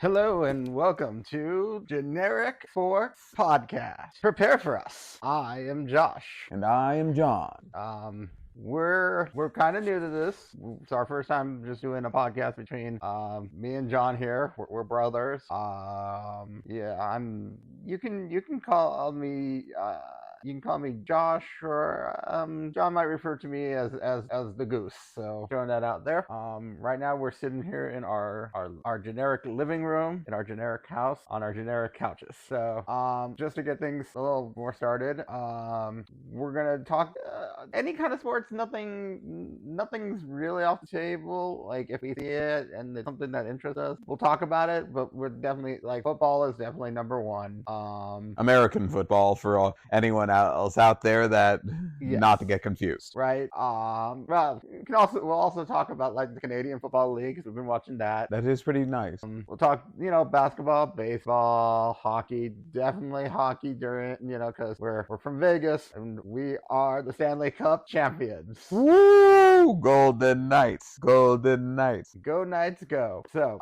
Hello and welcome to Generic Sports Podcast. Prepare for us. I am Josh. And I am John. We're kind of new to this. It's our first time just doing a podcast between me and John here. We're brothers. You can call me. You can call me Josh, or John might refer to me as the Goose. So throwing that out there. Right now we're sitting here in our generic living room, in our generic house, on our generic couches. So just to get things a little more started, we're gonna talk any kind of sports. Nothing's really off the table. Like if we see it and it's something that interests us, we'll talk about it. But we're definitely football is definitely number one. American football for anyone else out there that Yes. Not to get confused. Right. Well, we'll also talk about the Canadian Football League, because we've been watching that. That is pretty nice. We'll talk, basketball, baseball, hockey, definitely hockey during, because we're from Vegas and we are the Stanley Cup champions. Woo! Golden Knights. Golden Knights. Go Knights, go. So,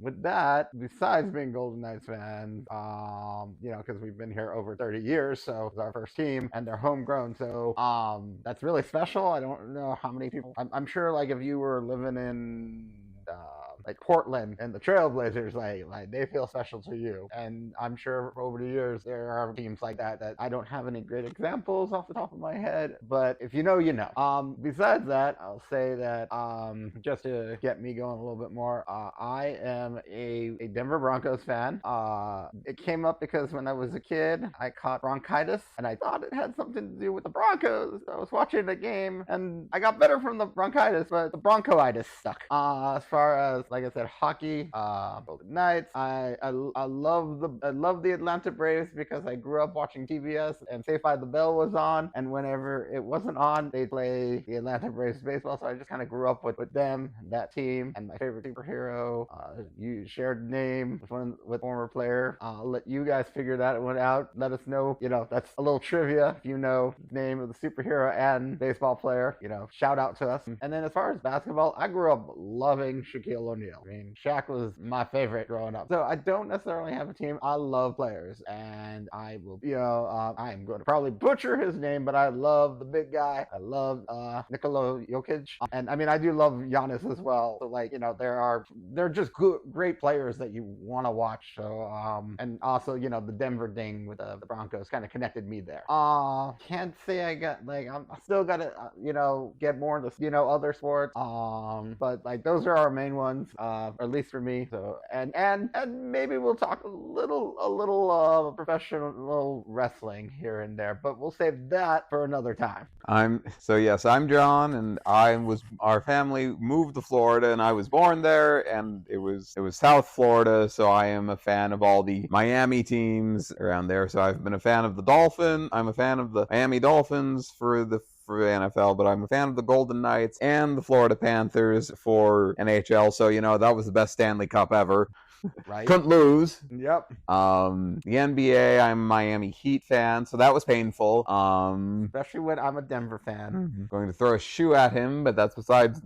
with that, besides being Golden Knights fans, because we've been here over 30 years, so it's our first team and they're homegrown. So, that's really special. I don't know how many people. I'm sure, if you were living in Portland and the Trailblazers, they feel special to you. And I'm sure over the years there are teams like that I don't have any great examples off the top of my head, but if you know, you know. Besides that, I'll say that just to get me going a little bit more, I am a Denver Broncos fan. It came up because when I was a kid, I caught bronchitis and I thought it had something to do with the Broncos. I was watching the game and I got better from the bronchitis, but the bronchoitis stuck. As far as, like I said, hockey, Golden Knights. I love the Atlanta Braves because I grew up watching TBS and Saved by the Bell was on, and whenever it wasn't on, they'd play the Atlanta Braves baseball. So I just kind of grew up with them, that team, and my favorite superhero. You shared name with former player. I'll let you guys figure that one out. Let us know. That's a little trivia. If you know the name of the superhero and baseball player, shout out to us. And then as far as basketball, I grew up loving Shaquille O'Neal. I mean, Shaq was my favorite growing up. So I don't necessarily have a team. I love players, and I will, I am going to probably butcher his name, but I love the big guy. I love Nikola Jokic, and I mean, I do love Giannis as well. So they're just great players that you want to watch. So and also, the Denver thing with the Broncos kind of connected me there. Can't say I got I still got to get more into other sports. But those are our main ones, at least for me. So and maybe we'll talk a little professional wrestling here and there, but we'll save that for another time. I'm John, and our family moved to Florida, and I was born there, and it was South Florida, so I am a fan of all the Miami teams around there. So I've been a fan of I'm a fan of the Miami Dolphins for NFL, but I'm a fan of the Golden Knights and the Florida Panthers for NHL. So, that was the best Stanley Cup ever. Right. Couldn't lose. Yep. The NBA, I'm a Miami Heat fan, so that was painful. Especially when I'm a Denver fan. Going to throw a shoe at him, but that's besides.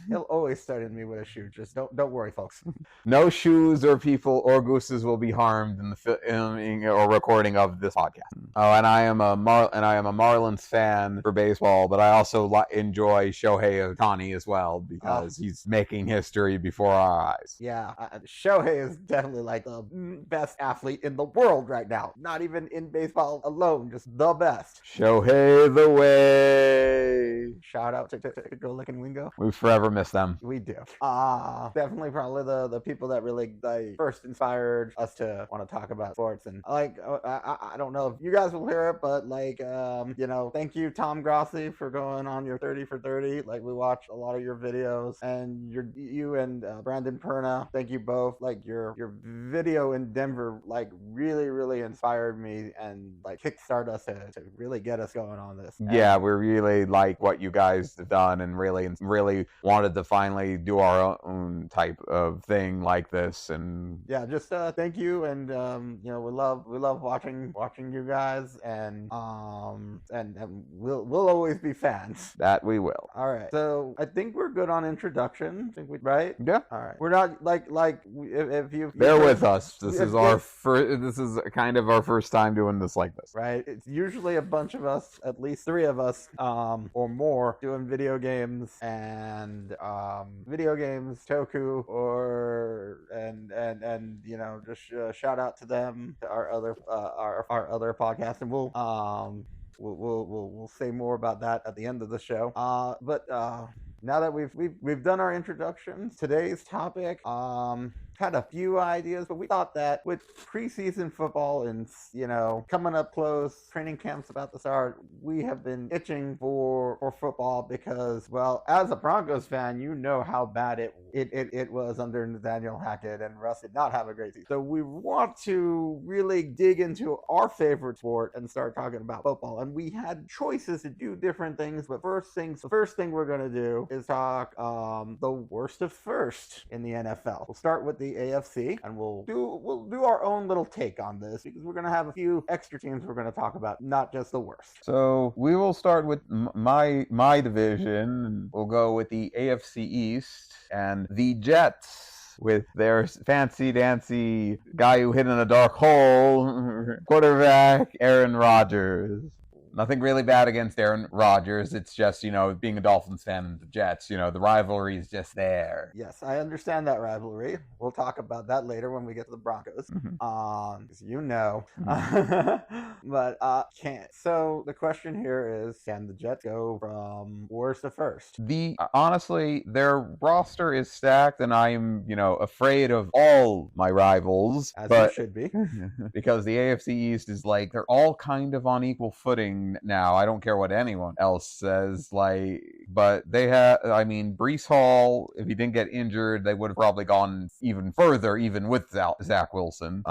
He'll always threaten me with a shoe. Just don't worry, folks. No shoes or people or gooses will be harmed in the filming or recording of this podcast. Oh, and I am a Marlins fan for baseball, but I also enjoy Shohei Ohtani as well because he's making history before our eyes. Yeah, Shohei is definitely the best athlete in the world right now. Not even in baseball alone, just the best. Shohei the way. Shout out to Go Lick and Wingo. We forever miss them. We do. Definitely probably the people that really first inspired us to want to talk about sports. And I don't know if you guys will hear it, but thank you, Tom Grossi, for going on your 30 for 30. We watched a lot of your videos, and you and Brandon Perna, thank you both. Your video in Denver really inspired me and kickstart us to really get us going on this. Yeah, we really like what you guys have done, and really wanted to finally do our own type of thing like this. And yeah, just thank you, and we love watching you guys, and we'll always be fans. That we will. All right, so I think we're good on introduction. Right? Yeah. All right. We're not if you bear with us. This if- is our first. This is kind of our first time doing this like this. right? It's usually a bunch of us, at least 3 of us, or more, doing video games and Toku, or and you know, just shout out to them, to our other podcast, and we'll say more about that at the end of the show. But now that we've done our introductions, today's topic had a few ideas, but we thought that with preseason football and, you know, coming up close, training camps about to start, we have been itching for football because, well, as a Broncos fan, you know how bad it was under Nathaniel Hackett, and Russ did not have a great season. So we want to really dig into our favorite sport and start talking about football. And we had choices to do different things, but the first thing we're going to do is talk the worst of first in the NFL. We'll start with the AFC, and we'll do our own little take on this, because we're going to have a few extra teams we're going to talk about, not just the worst. So we will start with my division, and we'll go with the AFC East and the Jets, with their fancy-dancy guy who hid in a dark hole, quarterback Aaron Rodgers. Nothing really bad against Aaron Rodgers. It's just, you know, being a Dolphins fan and the Jets, you know, the rivalry is just there. Yes, I understand that rivalry. We'll talk about that later when we get to the Broncos. Because you know. But so the question here is, can the Jets go from worst to first? Honestly, their roster is stacked, and I'm, you know, afraid of all my rivals. As you should be. Because the AFC East is like, they're all kind of on equal footing now. I don't care what anyone else says, but they have, I mean, Breece Hall, if he didn't get injured, they would have probably gone even further, even with Zach Wilson.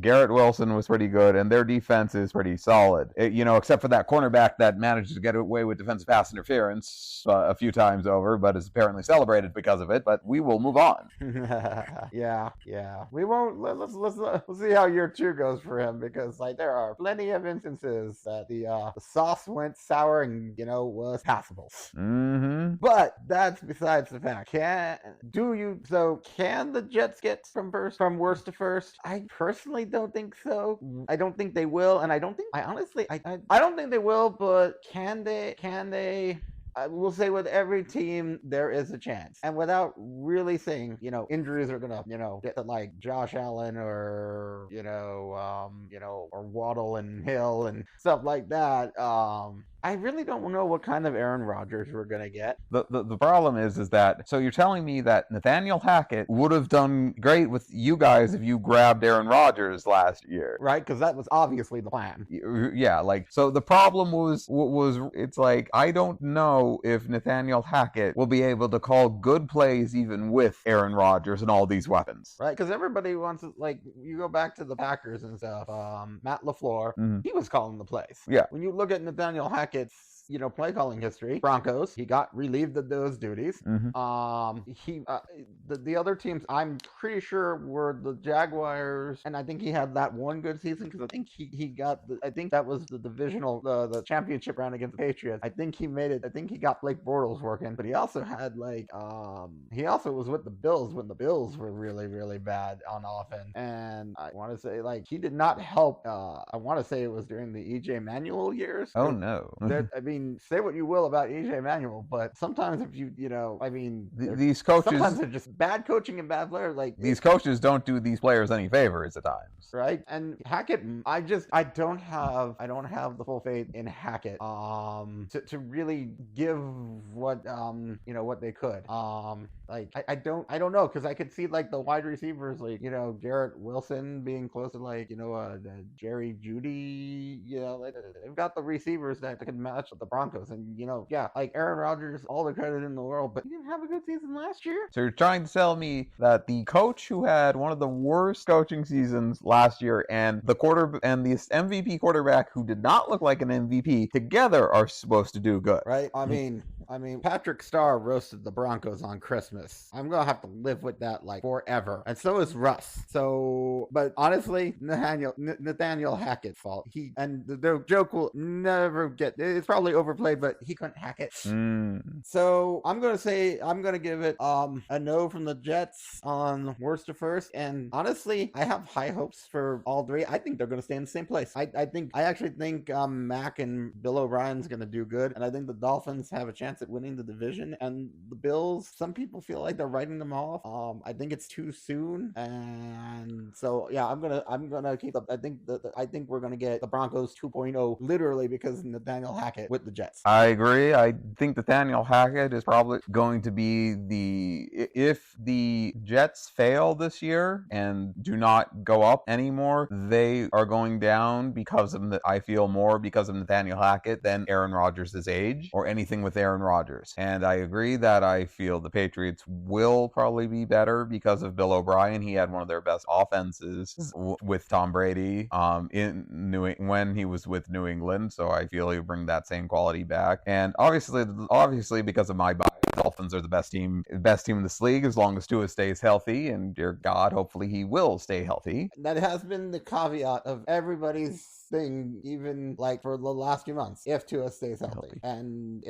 Garrett Wilson was pretty good, and their defense is pretty solid. You know, except for that cornerback that managed to get away with defensive pass interference a few times over, but is apparently celebrated because of it. But we will move on. Yeah. We won't. Let's see how year 2 goes for him, because there are plenty of instances that the sauce went sour and, you know, was passable. But that's besides the fact. Can the Jets get from worst to first? I personally don't think so. I don't think they will, and I don't think they will. But can they? I will say with every team there is a chance, and without really saying, you know, injuries are gonna, you know, get to like Josh Allen or or Waddle and Hill and stuff like that. I really don't know what kind of Aaron Rodgers we're gonna get. The problem is that, so you're telling me that Nathaniel Hackett would have done great with you guys if you grabbed Aaron Rodgers last year, right? Because that was obviously the plan. Yeah, so the problem was it's like, I don't know if Nathaniel Hackett will be able to call good plays even with Aaron Rodgers and all these weapons, right? Because everybody wants to, like, you go back to the Packers and stuff. Matt LaFleur, he was calling the plays. Yeah. When you look at Nathaniel Hackett's, you know, play calling history, Broncos, he got relieved of those duties. The other teams, I'm pretty sure, were the Jaguars, and I think he had that one good season, because I think he got I think that was the divisional, the championship round against the Patriots. I think he made it. I think he got Blake Bortles working, but he also had he also was with the Bills when the Bills were really, really bad on offense, and I want to say, he did not help. I want to say it was during the EJ Manuel years. Oh no. I mean, say what you will about EJ Manuel, but sometimes if these coaches, sometimes they're just bad coaching and bad players. These coaches don't do these players any favors at times, right? And Hackett, I don't have the full faith in Hackett to really give what what they could. I don't know, because I could see the wide receivers, Garrett Wilson being close to Jerry Jeudy. They've got the receivers that could match the Broncos, and Aaron Rodgers, all the credit in the world, but he didn't have a good season last year. So you're trying to tell me that the coach who had one of the worst coaching seasons last year and the MVP quarterback who did not look like an MVP together are supposed to do good, right? I mean, I mean, Patrick Starr roasted the Broncos on Christmas. I'm gonna have to live with that like forever, and so is Russ. So, but honestly, Nathaniel Hackett's fault. The joke will never get. It's probably overplayed, but he couldn't hack it. So I'm gonna give it a no from the Jets on worst to first. And honestly, I have high hopes for all three. I think they're gonna stay in the same place. I actually think Mac and Bill O'Brien's gonna do good, and I think the Dolphins have a chance at winning the division. And the Bills, some people feel like they're writing them off. I think it's too soon, and so yeah, I'm gonna keep up. I think we're gonna get the Broncos 2.0 literally because Nathaniel Hackett with the Jets. I agree. I think Nathaniel Hackett is probably going to be if the Jets fail this year and do not go up anymore, they are going down because of I feel more because of Nathaniel Hackett than Aaron Rodgers' age or anything with Aaron Rodgers. And I agree that I feel the Patriots will probably be better because of Bill O'Brien. He had one of their best offenses with Tom Brady when he was with New England, so I feel he'll bring that same quality back. And obviously because of my bias, Dolphins are the best team in this league as long as Tua stays healthy, and dear God, hopefully he will stay healthy. That has been the caveat of everybody's thing, even like for the last few months, if Tua stays healthy. And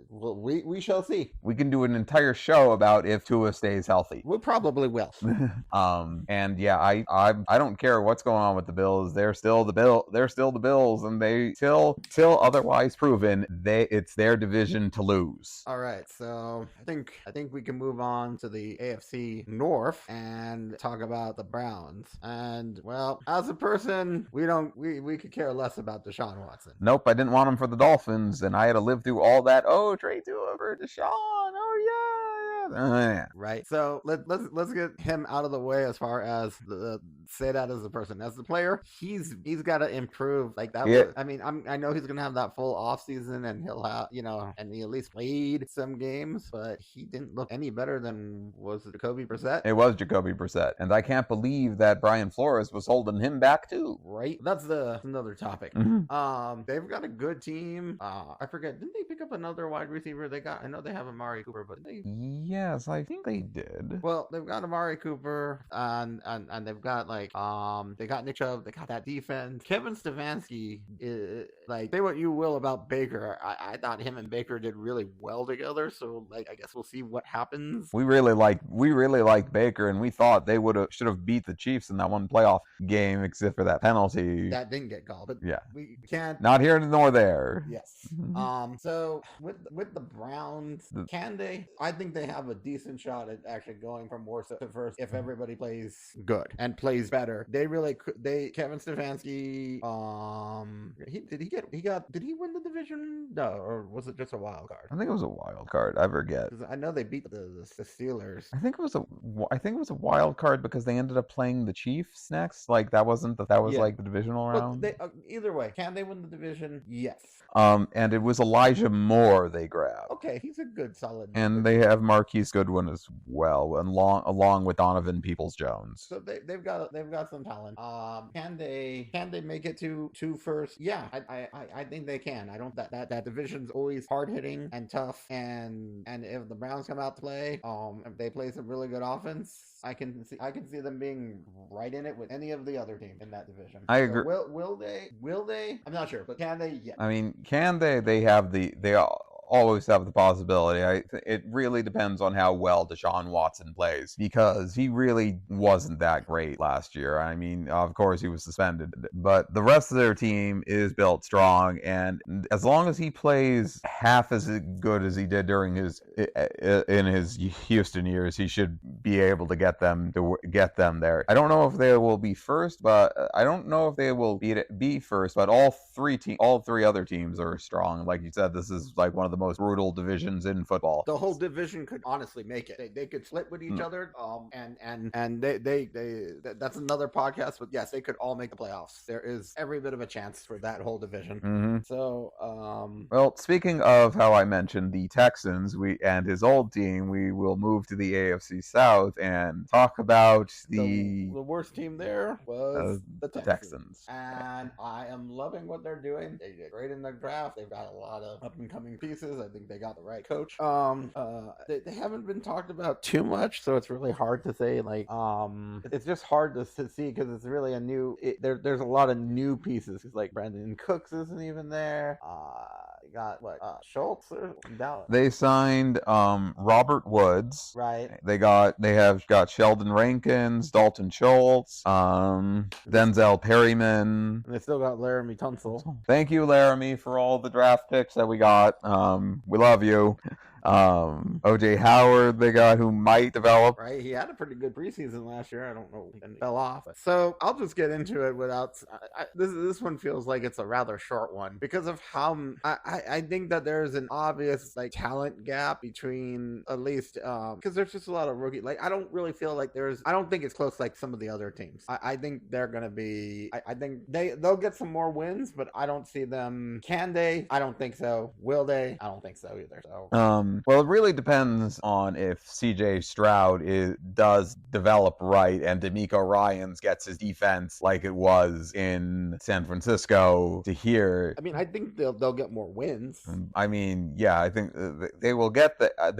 we shall see. We can do an entire show about if Tua stays healthy. We probably will. And yeah, I don't care what's going on with the Bills. They're still the Bills, and they till otherwise proven, it's their division to lose. All right, so I think we can move on to the AFC North and talk about the Browns. And well, as a person, we could care less about Deshaun Watson. Nope, I didn't want him for the Dolphins, and I had to live through all that. Oh, trade Tua for Deshaun. Oh yeah. Right. So let's get him out of the way as far as say that as a person. As the player, he's got to improve. Like that. Yeah. I know he's gonna have that full off season, and he'll have and he at least played some games, but he didn't look any better than was it Jacoby Brissett? It was Jacoby Brissett, and I can't believe that Brian Flores was holding him back too. Right. That's another topic. Mm-hmm. They've got a good team. I forget. Didn't they pick up another wide receiver? I know they have Amari Cooper, but yes, I think they did. Well, they've got Amari Cooper, and they've got they got Nick Chubb. They got that defense. Kevin Stefanski is say what you will about Baker. I thought him and Baker did really well together. So I guess we'll see what happens. We really like Baker, and we thought they should have beat the Chiefs in that one playoff game, except for that penalty that didn't get called. But yeah, we can't. Not here nor there. Yes. So with the Browns, can they? I think they have a decent shot at actually going from worst to first if everybody plays good and plays better. They really could. Kevin Stefanski. Did he win the division? No, or was it just a wild card? I think it was a wild card. I forget. I know they beat the Steelers. I think it was a wild card because they ended up playing the Chiefs next. That was the divisional round. Either way, can they win the division? Yes. And it was Elijah Moore they grabbed. Okay, he's a good solid. And they have Marquise Goodwin as well, and along with Donovan Peoples-Jones. So they've got some talent. Can they make it to first? Yeah, I think they can. I don't that division's always hard hitting and tough, and if the Browns come out to play, if they play some really good offense, I can see them being right in it with any of the other teams in that division. I agree. Will they? I'm not sure, but can they? Yeah. I mean, can they? They always have the possibility. It really depends on how well Deshaun Watson plays, because he really wasn't that great last year. I mean, of course he was suspended, but the rest of their team is built strong, and as long as he plays half as good as he did during his Houston years, he should be able to get them there. I don't know if they will be first, but I don't know if they will be first. But all three other teams are strong. Like you said, this is one of the most brutal divisions in football. The whole division could honestly make it. They could split with each other. And they that's another podcast. But yes, they could all make the playoffs. There is every bit of a chance for that whole division. Mm-hmm. So, well, speaking of how I mentioned the Texans, and his old team, we will move to the AFC South and talk about the worst team there was the Texans. And I am loving what they're doing. They did great in the draft. They've got a lot of up and coming pieces. pieces. I think they got the right coach. They haven't been talked about too much, so it's really hard to say. Like, it's just hard to see because it's really a new. There's a lot of new pieces. It's like Brandon Cooks isn't even there. You got what? Schultz or Dallas. They signed Robert Woods. Right. They have got Sheldon Rankins, Dalton Schultz, Denzel Perryman. And they still got Laramie Tunsil. Thank you, Laramie, for all the draft picks that we got. We love you. OJ Howard they got, who might develop. Right, he had a pretty good preseason last year. I don't know, he fell off. So I'll just get into it without. This one feels like it's a rather short one because of how I think that there's an obvious like talent gap between at least because there's just a lot of rookie. Like I don't really feel like I don't think it's close like some of the other teams. I think they're gonna be. I think they'll get some more wins, but I don't see them. Can they? I don't think so. Will they? I don't think so either. So. Well, it really depends on if CJ Stroud does develop right and D'Amico Ryans gets his defense like it was in San Francisco to here. I mean, I think they'll get more wins. I mean, yeah, I think they will get I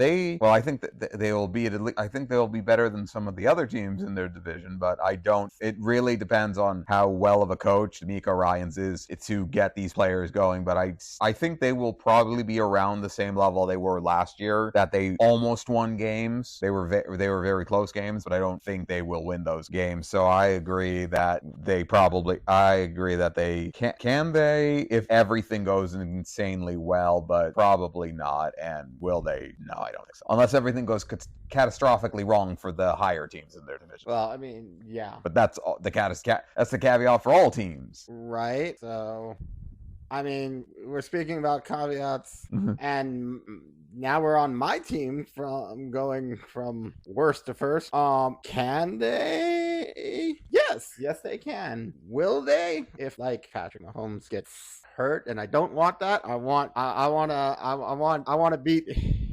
think that they will be I think they'll be better than some of the other teams in their division, but I don't. It really depends on how well of a coach D'Amico Ryans is to get these players going. But I think they will probably be around the same level they were last year, that they almost won games. They were very close games, but I don't think they will win those games. So I agree that they can they if everything goes insanely well, but probably not. And will they? No, I don't think so. Unless everything goes catastrophically wrong for the higher teams in their division. Well, I mean, yeah. But that's the caveat for all teams. Right. So I mean, we're speaking about caveats, and now we're on my team from going from worst to first. Can they? Yes, they can. Will they? If like Patrick Mahomes gets hurt, and I don't want that. I want to beat.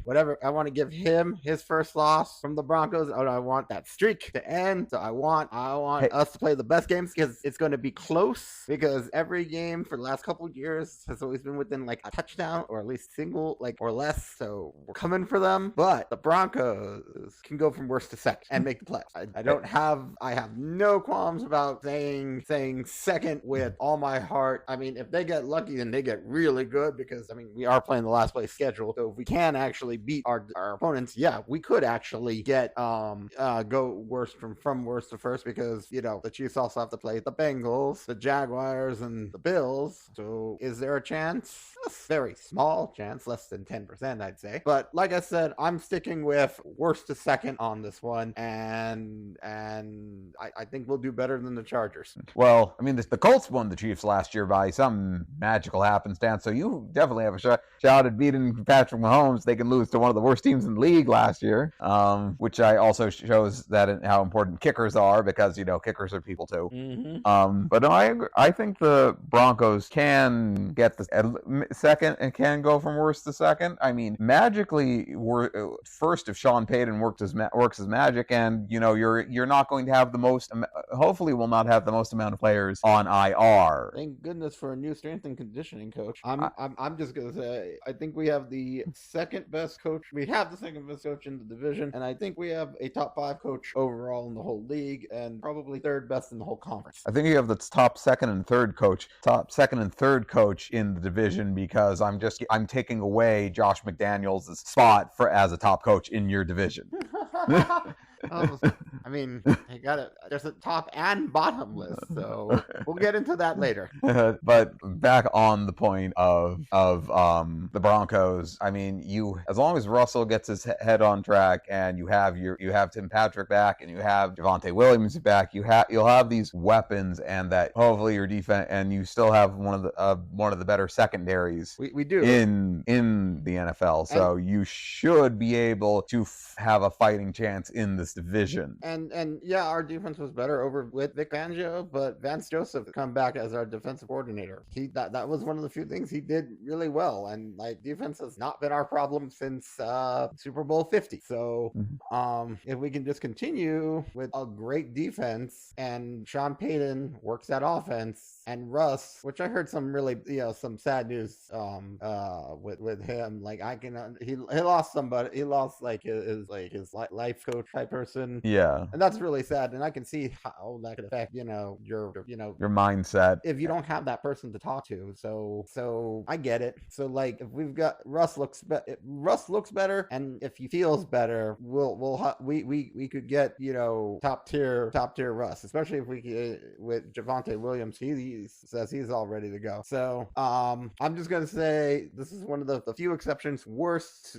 Whatever, I want to give him his first loss from the Broncos. I want that streak to end. So I want us to play the best games because it's going to be close. Because every game for the last couple of years has always been within like a touchdown or at least single or less. So we're coming for them. But the Broncos can go from worst to second and make the playoffs. I have no qualms about saying second with all my heart. I mean, if they get lucky, then they get really good because I mean we are playing the last place schedule. So if we can actually beat our opponents, we could actually get go worst from worst to first because the Chiefs also have to play the Bengals, the Jaguars, and the Bills. So is there a chance? A very small chance, less than 10%, I'd say. But like I said, I'm sticking with worst to second on this one, and I think we'll do better than the Chargers. Well, I mean, the Colts won the Chiefs last year by some magical happenstance, so you definitely have a shot at beating Patrick Mahomes. They can lose to one of the worst teams in the league last year, which also shows that how important kickers are because kickers are people too. Mm-hmm. But no, I think the Broncos can get the second and can go from worst to second. I mean, magically, first if Sean Payton works his magic, and you're not going to have the most. Hopefully, will not have the most amount of players on IR. Thank goodness for a new strength and conditioning coach. I'm just gonna say I think we have the second best coach. We have the second best coach in the division, and I think we have a top 5 coach overall in the whole league, and probably third best in the whole conference. I think you have the top second and third coach in the division because I'm taking away Josh McDaniels' spot as a top coach in your division. I mean, there's a top and bottom list, so we'll get into that later. But back on the point of the Broncos, I mean, as long as Russell gets his head on track, and you have Tim Patrick back, and you have Javonte Williams back, you'll have these weapons, and that hopefully your defense, and you still have one of the better secondaries. We do in the NFL, so you should be able to have a fighting chance in the this division. And yeah, our defense was better over with Vic Fangio, but Vance Joseph come back as our defensive coordinator. That was one of the few things he did really well, and like defense has not been our problem since Super Bowl 50. So if we can just continue with a great defense and Sean Payton works that offense and Russ, which I heard some really some sad news with him. Like he lost somebody. He lost like his life coach type person. Yeah, and that's really sad. And I can see how that could affect your mindset if you don't have that person to talk to. So I get it. So like if we've got Russ looks better, and if he feels better, we could get top tier Russ, especially if we with Javonte Williams. He says he's all ready to go. So I'm just gonna say this is one of the few exceptions.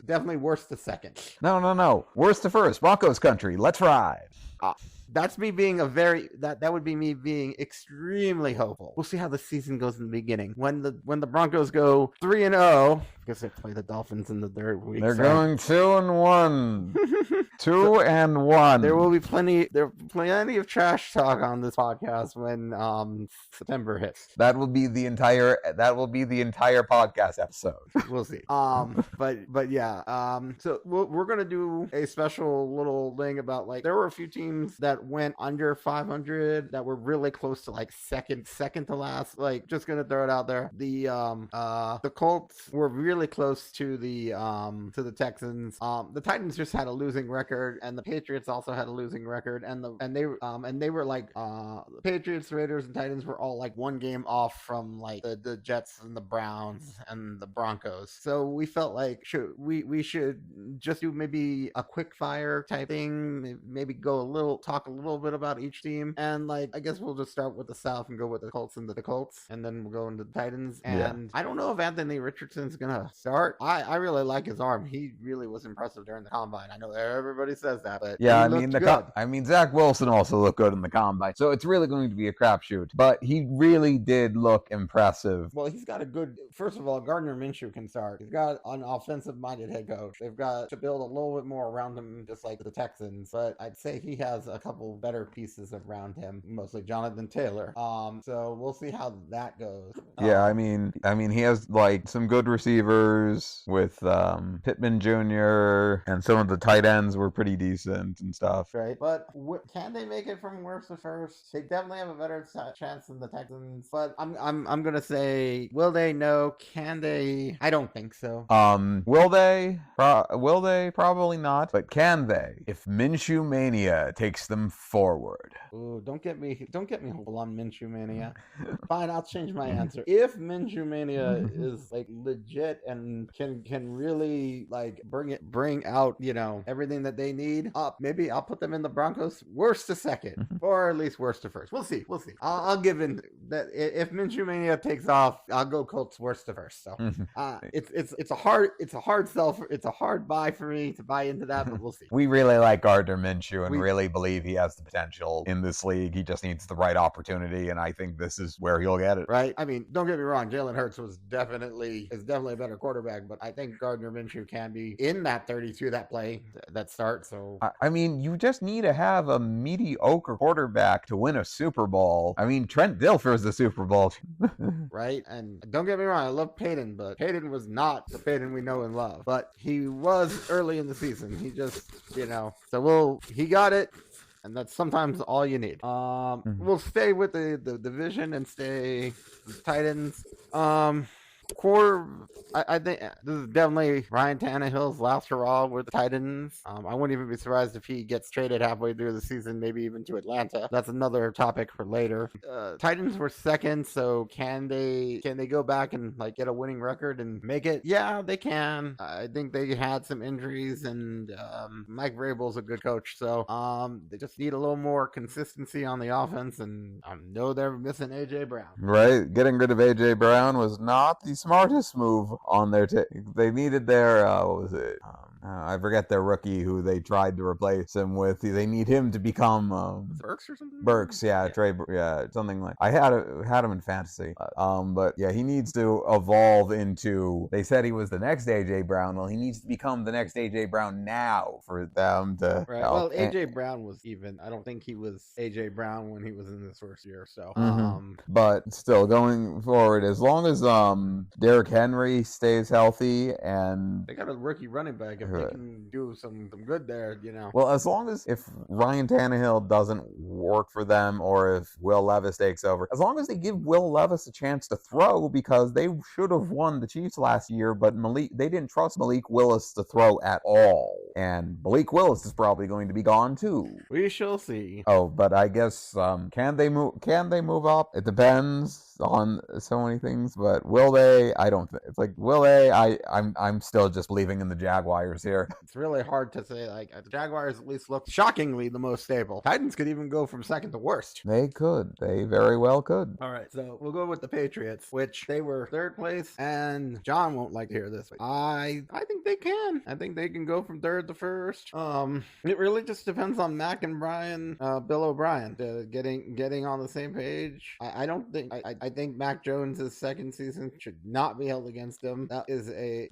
Definitely worst to second. No, worst to first. Broncos country, let's ride. That's me being that would be me being extremely hopeful. We'll see how the season goes in the beginning. When the Broncos go 3-0, because they play the Dolphins in the third week. They're going 2-1. 2-1. There will be plenty of trash talk on this podcast when September hits. That will be the entire podcast episode. We'll see. But yeah. So we're gonna do a special little thing about like there were a few teams that went under 500 that were really close to like second to last. Like just gonna throw it out there. The Colts were really close to the Texans. The Titans just had a losing record, and the Patriots also had a losing record, and they were like the Patriots, Raiders, and Titans were all like one game off from like the Jets and the Browns and the Broncos. So we felt like we should just do maybe a quick fire type thing, maybe talk a little bit about each team, and like I guess we'll just start with the South and go with the Colts and the Colts, and then we'll go into the Titans. And I don't know if Anthony Richardson's gonna start. I really like his arm. He really was impressive during the combine. I know everybody says that, but yeah, I mean Zach Wilson also looked good in the combine, so it's really going to be a crapshoot. But he really did look impressive. Well, he's got a good. First of all, Gardner Minshew can start. He's got an offensive-minded head coach. They've got to build a little bit more around him, just like the Texans. But I'd say he has a couple better pieces around him, mostly Jonathan Taylor. So we'll see how that goes. Yeah, I mean he has like some good receivers with Pittman Jr. and some of the tight ends were pretty decent and stuff. Right, but can they make it from worst to first? They definitely have a better chance than the Texans. But I'm gonna say, will they? No. Can they? I don't think so. Will they? Will they? Probably not. But can they? If Minshew Mania takes them forward. Ooh, don't get me whole on Minshew Mania. Fine, I'll change my answer. If Minshew Mania is like legit and can really like bring out everything that they need, maybe I'll put them in the Broncos worst to second, or at least worst to first. We'll see. I'll give in that if Minshew Mania takes off, I'll go Colts worst to first. So it's a hard sell. It's a hard buy for me to buy into that, but we'll see. We really like Gardner Minshew and really believe he has the potential in this league. He just needs the right opportunity, and I think this is where he'll get it. Right? I mean, don't get me wrong. Jalen Hurts is definitely a better quarterback, but I think Gardner Minshew can be in that 32 that start. So I mean, you just need to have a mediocre quarterback to win a Super Bowl. I mean, Trent Dilfer's the Super Bowl. Right? And don't get me wrong, I love Peyton, but Peyton was not the Peyton we know and love. But he was early in the season. He just, so he got it. And that's sometimes all you need. We'll stay with the division and stay with Titans. I think this is definitely Ryan Tannehill's last hurrah with the Titans. I wouldn't even be surprised if he gets traded halfway through the season, maybe even to Atlanta. That's another topic for later. Titans were second, so can they go back and like get a winning record and make it? Yeah, they can. I think they had some injuries, and Mike Vrabel's a good coach, so they just need a little more consistency on the offense, and I know they're missing AJ Brown. Right, getting rid of AJ Brown was not the smartest move on their they needed their what was it? I forget their rookie who they tried to replace him with. They need him to become Burks or something. Burks, yeah. Trey, yeah, something like. I had him in fantasy, but yeah, he needs to evolve into. They said he was the next AJ Brown. Well, he needs to become the next AJ Brown now for them to. Right. Well, AJ Brown was even. I don't think he was AJ Brown when he was in his first year. So, but still going forward, as long as Derrick Henry stays healthy and they got a rookie running back. If they can do some good there, Well, as long as if Ryan Tannehill doesn't work for them, or if Will Levis takes over, as long as they give Will Levis a chance to throw, because they should have won the Chiefs last year, but they didn't trust Malik Willis to throw at all, and Malik Willis is probably going to be gone too. We shall see. Oh, but I guess can they move up? It depends on so many things, but will they? I don't think it's like will they? I'm still just believing in the Jaguars here. It's really hard to say. Like the Jaguars at least look shockingly the most stable. Titans could even go from second to worst. They could. They very well could. All right, so we'll go with the Patriots, which they were third place, and John won't like to hear this. I think they can. I think they can go from third to first. It really just depends on Mac and Brian, Bill O'Brien, getting on the same page. I don't think. I think Mac Jones' second season should not be held against him. That is a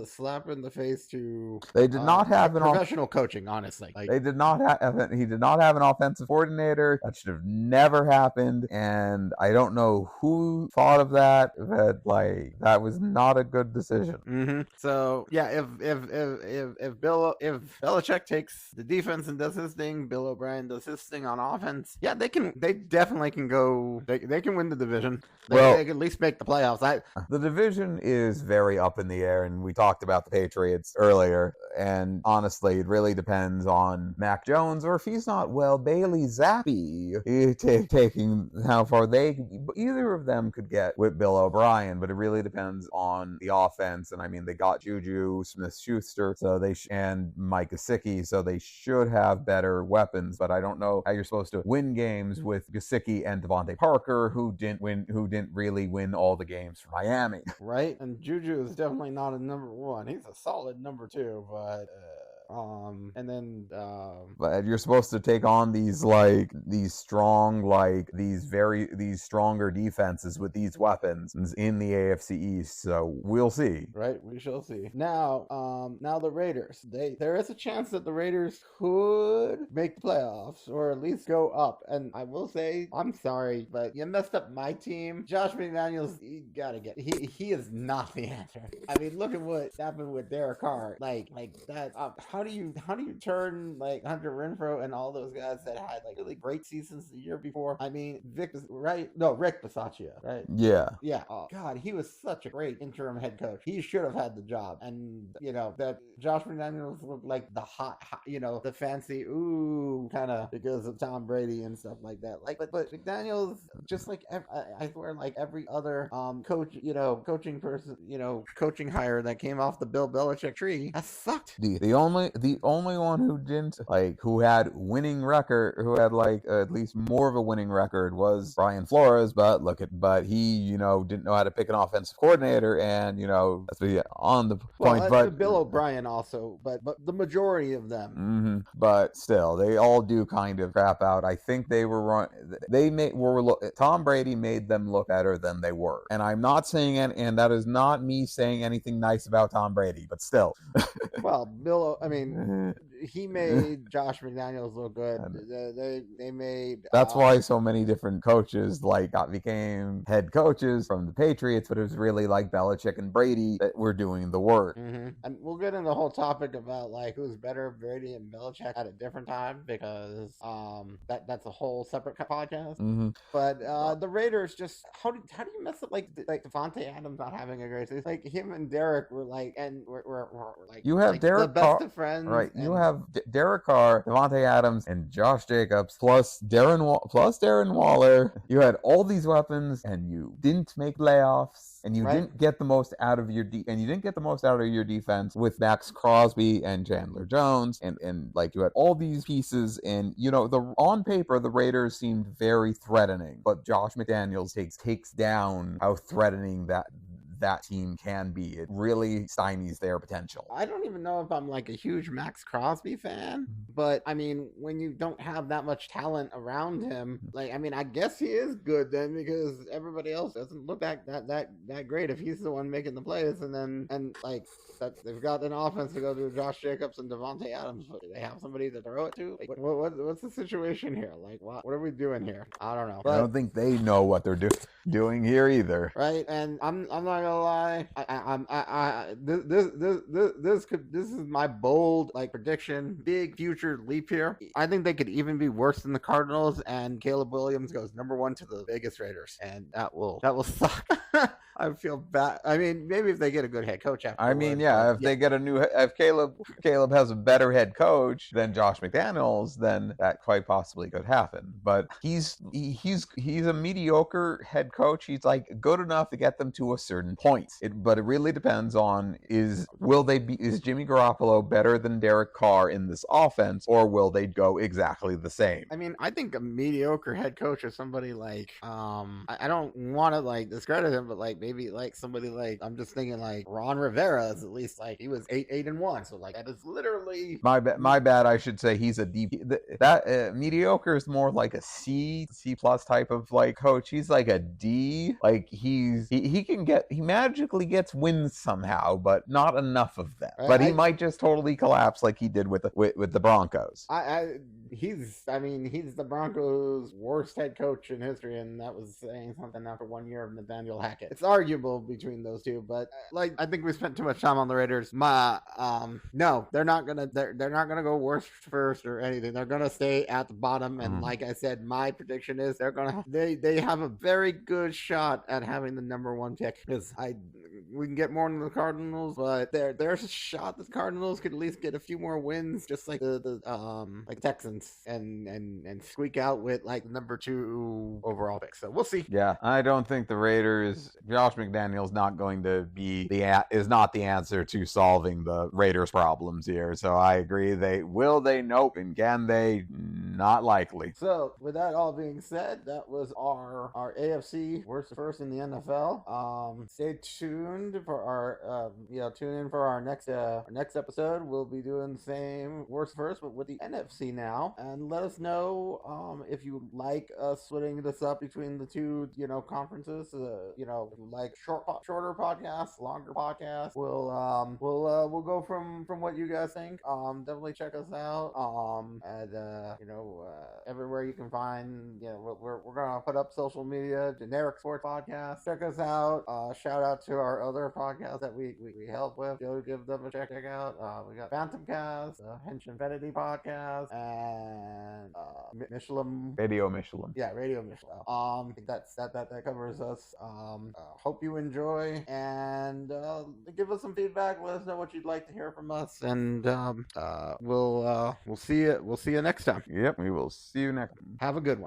slap in the face to. They did not have an professional coaching, honestly. They did not have. He did not have an offensive coordinator. That should have never happened. And I don't know who thought of that. But that was not a good decision. Mm-hmm. So yeah, if Belichick takes the defense and does his thing, Bill O'Brien does his thing on offense. Yeah, they definitely can go. They can win the division. They can at least make the playoffs. The division is very up in the air, and we talked about the Patriots earlier. And honestly, it really depends on Mac Jones, or if he's not well, Bailey Zappi taking how far either of them could get with Bill O'Brien. But it really depends on the offense. And I mean, they got Juju Smith-Schuster, and Mike Gesicki, so they should have better weapons. But I don't know how you're supposed to win games with Gesicki and Devontae Parker, who didn't really win all the games for Miami. Right? And Juju is definitely not a number one. He's a solid number two, but but you're supposed to take on these stronger defenses with these weapons in the AFC East. So we'll see. Right, we shall see. Now the Raiders. There is a chance that the Raiders could make the playoffs or at least go up. And I will say, I'm sorry, but you messed up my team. Josh McDaniels, you gotta get. He is not the answer. I mean, look at what happened with Derek Carr. Like that. How do you turn Hunter Renfrow and all those guys that had really great seasons the year before? I mean, Rick Bisaccia, right? Yeah. Oh God, he was such a great interim head coach. He should have had the job. And that Josh McDaniels looked like the hot the fancy kind of because of Tom Brady and stuff like that. But McDaniels, just I swear, every other coaching person, coaching hire that came off the Bill Belichick tree has sucked. The only one who didn't who had winning record, who had at least more of a winning record, was Brian Flores. But he didn't know how to pick an offensive coordinator, and that's on the point. But Bill O'Brien also, but the majority of them. Mm-hmm. But still, they all do kind of crap out. I think they were wrong. Tom Brady made them look better than they were, and I'm not saying and that is not me saying anything nice about Tom Brady, but still. Well, he made Josh McDaniels look good. They made. That's why so many different coaches became head coaches from the Patriots, but it was really Belichick and Brady that were doing the work. Mm-hmm. And we'll get into the whole topic about who's better, Brady and Belichick, at a different time, because that's a whole separate podcast. Mm-hmm. But the Raiders, just how do you mess up Devontae Adams not having a great season? Him and Derek were you have Derek the best of friends, right? You have Derek Carr, Devontae Adams, and Josh Jacobs, plus Darren Waller. You had all these weapons, and you didn't make playoffs, and you didn't get the most out of your defense with Max Crosby and Chandler Jones, and you had all these pieces, and on paper the Raiders seemed very threatening, but Josh McDaniels takes down how threatening that team can be. It really stymies their potential. I don't even know if I'm like a huge Max Crosby fan, but I mean, when you don't have that much talent around him, like, I mean, I guess he is good then, because everybody else doesn't look that great if he's the one making the plays, and like that they've got an offense to go to Josh Jacobs and Devontae Adams. But do they have somebody to throw it to? Like, what's the situation here? Like, what are we doing here? I don't know. But, I don't think they know what they're doing here either. Right, and I'm not gonna lie. This is my bold like prediction, big future leap here. I think they could even be worse than the Cardinals, and Caleb Williams goes #1 to the Vegas Raiders, and that will suck. I feel bad. I mean, maybe if they get a good head coach after. I mean, yeah, if they get if Caleb has a better head coach than Josh McDaniels, then that quite possibly could happen. But he's a mediocre head coach. He's like good enough to get them to a certain point. But it really depends on is Jimmy Garoppolo better than Derek Carr in this offense, or will they go exactly the same? I mean, I think a mediocre head coach is somebody like I don't want to like discredit him, but like maybe like somebody like, I'm just thinking like Ron Rivera is at least like, he was 8-1, so like that is literally my bad. I should say he's a D. Mediocre is more like a C plus type of like coach. He's like a D. Like he magically gets wins somehow, but not enough of them. But he might just totally collapse like he did with the Broncos. He's the Broncos' worst head coach in history, and that was saying something after 1 year of Nathaniel Hackett. It's arguable between those two, but like I think we spent too much time on the Raiders. No, they're not gonna go worst first or anything. They're gonna stay at the bottom, and like I said, my prediction is they have a very good shot at having the #1 pick, because we can get more than the Cardinals, but there's a shot the Cardinals could at least get a few more wins, just like the Texans, and squeak out with like #2 overall pick. So we'll see. Yeah, I don't think the Raiders. Josh McDaniel's not going to be is not the answer to solving the Raiders' problems here. So I agree. Nope. And can they? Not likely. So with that all being said, that was our AFC worst first in the NFL. Stay tuned for our tune in for our next episode. We'll be doing the same worst first, but with the NFC now. And let us know if you like us splitting this up between the two conferences. Like shorter podcasts, longer podcasts. We'll go from what you guys think. Definitely check us out. Everywhere you can find. We're gonna put up social media, generic sports podcast. Check us out. Shout out to our other podcasts that we help with. Go give them a check out. We got Phantom Cast, Hench Infinity podcast, and Radio Michelin. Yeah, Radio Michelin. I think that covers us. Hope you enjoy, and give us some feedback. Let us know what you'd like to hear from us, and we'll see you next time. Yep, we will see you next time. Have a good one.